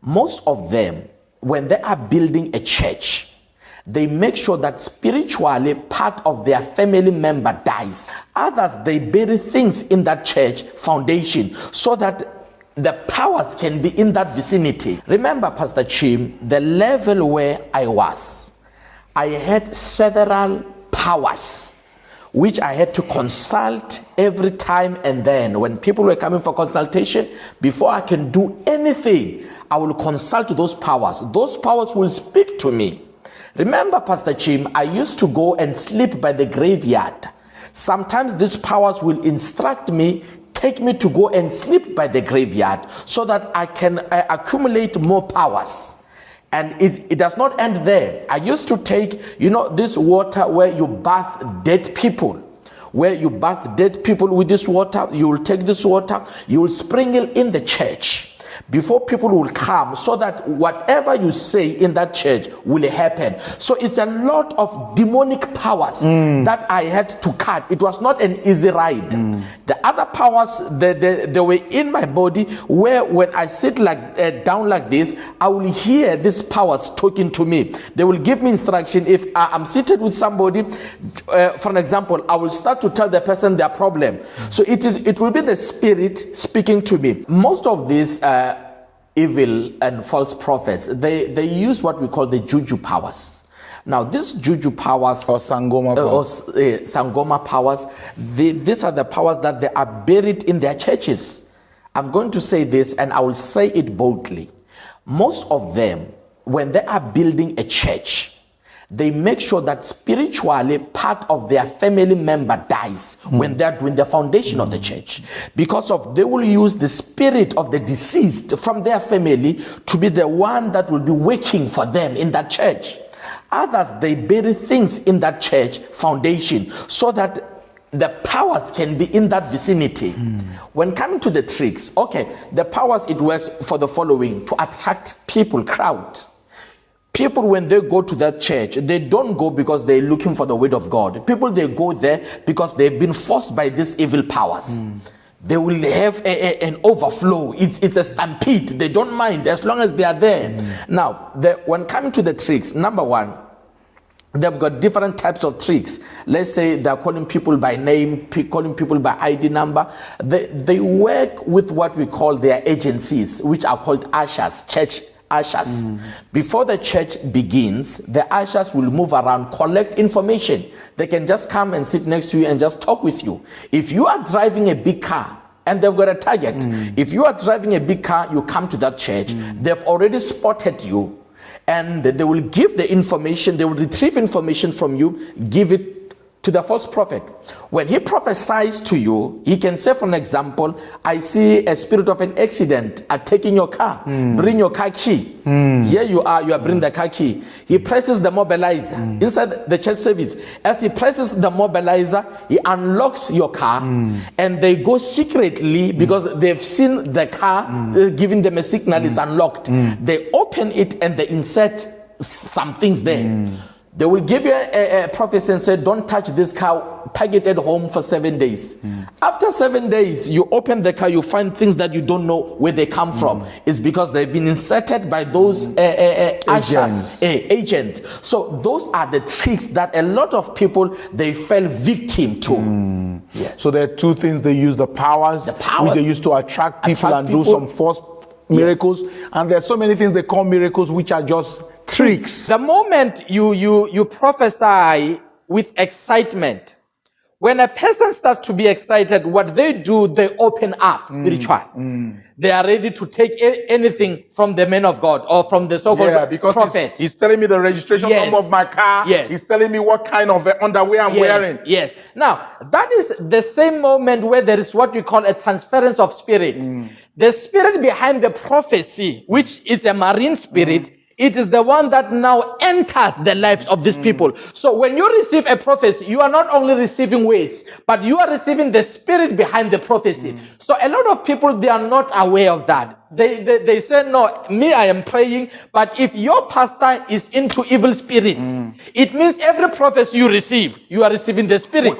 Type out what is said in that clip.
Most of them, when they are building a church, they make sure that spiritually part of their family member dies. Others, they bury things in that church foundation so that the powers can be in that vicinity. Remember, Pastor Chim, the level where I was, I had several powers which I had to consult every time and then. When people were coming for consultation, before I can do anything, I will consult those powers. Those powers will speak to me. Remember, Pastor Chim, I used to go and sleep by the graveyard. Sometimes these powers will instruct me, take me to go and sleep by the graveyard so that I can accumulate more powers. And it does not end there. I used to take, this water where you bath dead people. Where you bath dead people with this water, you will take this water, you will sprinkle in the church before people will come, so that whatever you say in that church will happen. So it's a lot of demonic powers that I had to cut. It was not an easy ride. The other powers, they were in my body, where when I sit down like this, I will hear these powers talking to me. They will give me instruction. If I'm seated with somebody, for an example, I will start to tell the person their problem. So it will be the spirit speaking to me. Most of these evil and false prophets, they use what we call the juju powers. Now, these juju powers or sangoma powers, sangoma powers, these are the powers that they are buried in their churches. I'm going to say this, and I will say it boldly. Most of them, when they are building a church, they make sure that spiritually part of their family member dies when they're doing the foundation of the church, because they will use the spirit of the deceased from their family to be the one that will be working for them in that church. Others, they bury things in that church foundation so that the powers can be in that vicinity. When coming to the tricks, the powers, it works for the following: to attract people, crowd. People, when they go to that church, they don't go because they're looking for the word of God. People, they go there because they've been forced by these evil powers. They will have an overflow. It's a stampede. They don't mind as long as they are there. Now, when coming to the tricks, number one, they've got different types of tricks. Let's say they're calling people by name, calling people by ID number. They work with what we call their agencies, which are called ushers, church ushers. Before the church begins, the ushers will move around, collect information. They can just come and sit next to you and just talk with you. If you are driving a big car and they've got a target, if you are driving a big car, you come to that church, they've already spotted you, and they will give the information, they will retrieve information from you, give it to the false prophet. When he prophesies to you, he can say, for an example, I see a spirit of an accident taking your car. Bring your car key. Here you are bringing the car key. He presses the mobilizer inside the church service. As he presses the mobilizer, he unlocks your car, and they go secretly because they've seen the car giving them a signal it's unlocked. They open it and they insert some things there. They will give you a prophecy and say, don't touch this car, pack it at home for 7 days. After 7 days, you open the car, you find things that you don't know where they come from. It's because they've been inserted by those agents. So those are the tricks that a lot of people, they fell victim to. Yes. So there are two things they use: the powers which they use to attract people and do some false miracles. And there are so many things they call miracles which are just tricks. The moment you prophesy with excitement, when a person starts to be excited, what they do, they open up spiritually. They are ready to take anything from the man of God or from the so-called prophet. He's telling me the registration number of my car. He's telling me what kind of underwear I'm wearing. Now, that is the same moment where there is what we call a transference of spirit. The spirit behind the prophecy, which is a marine spirit, it is the one that now enters the lives of these people. So when you receive a prophecy, you are not only receiving words, but you are receiving the spirit behind the prophecy. So a lot of people, they are not aware of that. They say, no, me, I am praying, but if your pastor is into evil spirits, it means every prophecy you receive, you are receiving the spirit.